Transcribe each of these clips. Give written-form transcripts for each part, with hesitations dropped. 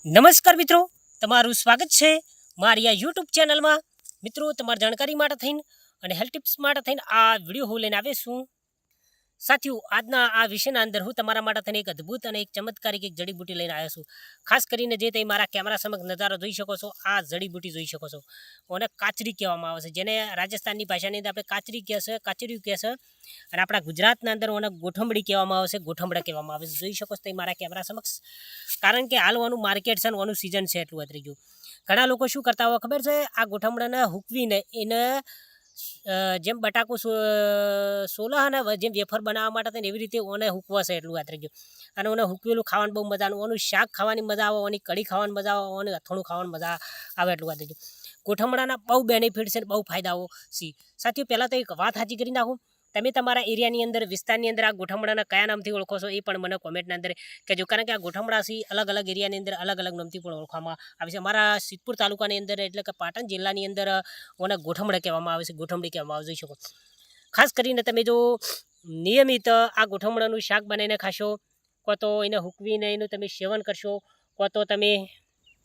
નમસ્કાર મિત્રો, તમારું સ્વાગત છે મારી આ યુટ્યુબ ચેનલમાં। મિત્રો, તમારી જાણકારી માટે થઈને અને હેલ્થ ટિપ્સ માટે થઈને આ વિડીયો હું લઈને આવ્યો છું। સાથીઓ, આજના આ વિષયના અંદર હું તમારા માટે થઈને એક અદ્ભુત અને એક ચમત્કારિક એક જડીબુટી લઈને આવ્યો છું। ખાસ કરીને જે તમે મારા કેમેરા સમક્ષ નજારો જોઈ શકો છો, આ જડીબુટી જોઈ શકો છો, અને કાચરી કહેવામાં આવે છે, જેને રાજસ્થાનની ભાષાની અંદર આપણે કાચરી કહેશે, કાચરી કહેશે, અને આપણા ગુજરાતના અંદર ઓને ગોઠમડી કહેવામાં આવે છે, ગોઠમડા કહેવામાં આવે છે। જોઈ શકો છો તમે મારા કેમેરા સમક્ષ, કારણ કે હાલ ઓનું માર્કેટ છે ને ઓનું સિઝન છે એટલું વધી ગયું। ઘણા લોકો શું કરતા હોય ખબર છે, આ ગોઠમડાને હૂકવીને એને જેમ બટાકું સોલા અને જેમ વેફર બનાવવા માટે થઈને એવી રીતે ઓને હૂકવાશે એટલું વાત રહી ગયું। અને ઓને હૂકવેલું ખાવાનું બહુ મજાનું, ઓનું શાક ખાવાની મજા આવે, ઓની કઢી ખાવાની મજા આવે, ઓને અથાણું ખાવાની મજા આવે એટલું વાત રહી ગયું। ગોઠમડાના બહુ બેનિફિટ છે, બહુ ફાયદાઓ છે। સાથીઓ, પહેલાં તો એક વાત સાચી કરી નાખું, તમે તમારા એરિયાની અંદર, વિસ્તારની અંદર આ ગોઠમડાના કયા નામથી ઓળખો છો એ પણ મને કોમેન્ટના અંદર કહેજો, કારણ કે આ ગોઠમડાથી અલગ અલગ એરિયાની અંદર અલગ અલગ નામથી પણ ઓળખવામાં આવે છે। અમારા સિદ્ધપુર તાલુકાની અંદર એટલે કે પાટણ જિલ્લાની અંદર ઓને ગોઠમડા કહેવામાં આવે છે, ગોઠમડી કહેવામાં આવે, જોઈ શકો। ખાસ કરીને તમે જો નિયમિત આ ગોઠમડાનું શાક બનાવીને ખાશો, કો તો એને હૂકવીને એનું તમે સેવન કરશો, કો તો તમે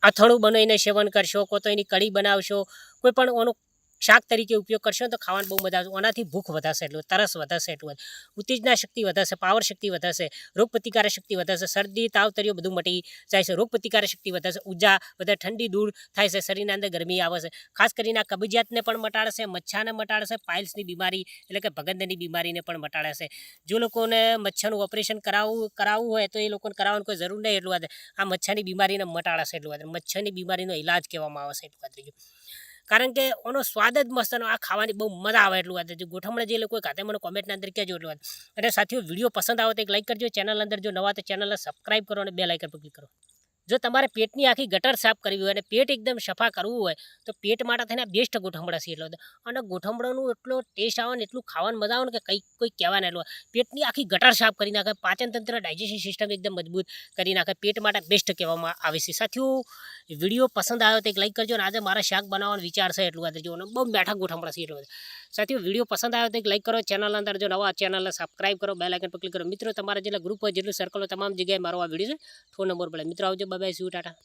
અથાણું બનાવીને સેવન કરશો, કો તો એની કઢી બનાવશો, કોઈ પણ ઓનું શાક તરીકે ઉપયોગ કરશો તો ખાવાની બહુ મજા આવશે। ઓનાથી ભૂખ વધારશે, એટલું તરસ વધારશે, એટલું ઉત્તેજના શક્તિ વધારશે, પાવર શક્તિ વધારશે, રોગ પ્રતિકારક શક્તિ વધારશે, શરદી તાવ તરીઓ બધું મટી જાય છે, રોગ પ્રતિકારક શક્તિ વધારશે, ઉર્જા વધારે, ઠંડી દૂર થાય છે, શરીરના અંદર ગરમી આવે છે। ખાસ કરીને આ કબજિયાતને પણ મટાડશે, મચ્છાને મટાડશે, પાઇલ્સની બીમારી એટલે કે ભગંદરની બીમારીને પણ મટાડશે। જો લોકોને મચ્છાનું ઓપરેશન કરાવવું હોય તો એ લોકોને કરાવવાની કોઈ જરૂર નહીં, એટલું વાત આ મચ્છાની બીમારીને મટાડશે, એટલું વાત મચ્છરની બીમારીનો ઇલાજ કહેવામાં આવે છે, એટલું વાત થઈ ગયું। કારણ કે ઓનો સ્વાદ જ મસ્ત, આ ખાવાની બહુ મજા આવે એટલું વાત છે। ગોઠમડા જે લોકો ખાતે મને કોમેન્ટના અંદર કહેજો એટલું વાત। અને સાથીઓ, વિડીયો પસંદ આવે તો એક લાઈક કરજો, ચેનલ અંદર જો નવા તો ચેનલને સબસ્ક્રાઈબ કરો અને બે લાઇકન પર ક્લિક કરો। જો તમારે પેટની આખી ગટર સાફ કરવી હોય અને પેટ એકદમ સફા કરવું હોય તો પેટ માટે થઈને બેસ્ટ ગોઠમડા છે, એટલો અને ગોઠમડાનું એટલો ટેસ્ટ આવે ને, એટલું ખાવાની મજા આવે ને કે કંઈ કોઈ કહેવાય ને, એટલું પેટની આખી ગટર સાફ કરી નાખે, પાચન તંત્ર, ડાયજેશન સિસ્ટમ એકદમ મજબૂત કરી નાખે, પેટ માટે બેસ્ટ કહેવામાં આવે છે। સાથીઓ, વિડીયો પસંદ આવ્યો તો એક લાઈક કરજો, અને આજે મારા શાક બનાવવાનો વિચાર છે એટલું વાત જો, બહુ બેઠા ગોઠમડા છે એટલું। સાથીઓ, વિડીયો પસંદ આવ્યો તો એક લાઈક કરો, ચેનલ અંદર જો નવા ચેનલને સબસ્ક્રાઈબ કરો, બેલ આઇકન પર ક્લિક કરો। મિત્રો, તમારા જેટલા ગ્રુપ હોય, જેટલું સર્કલ હોય, તમામ જગ્યાએ મારો આ વિડીયો છે ફોન નંબર પડે। મિત્રો આવજો, bye bye, C you, Tata.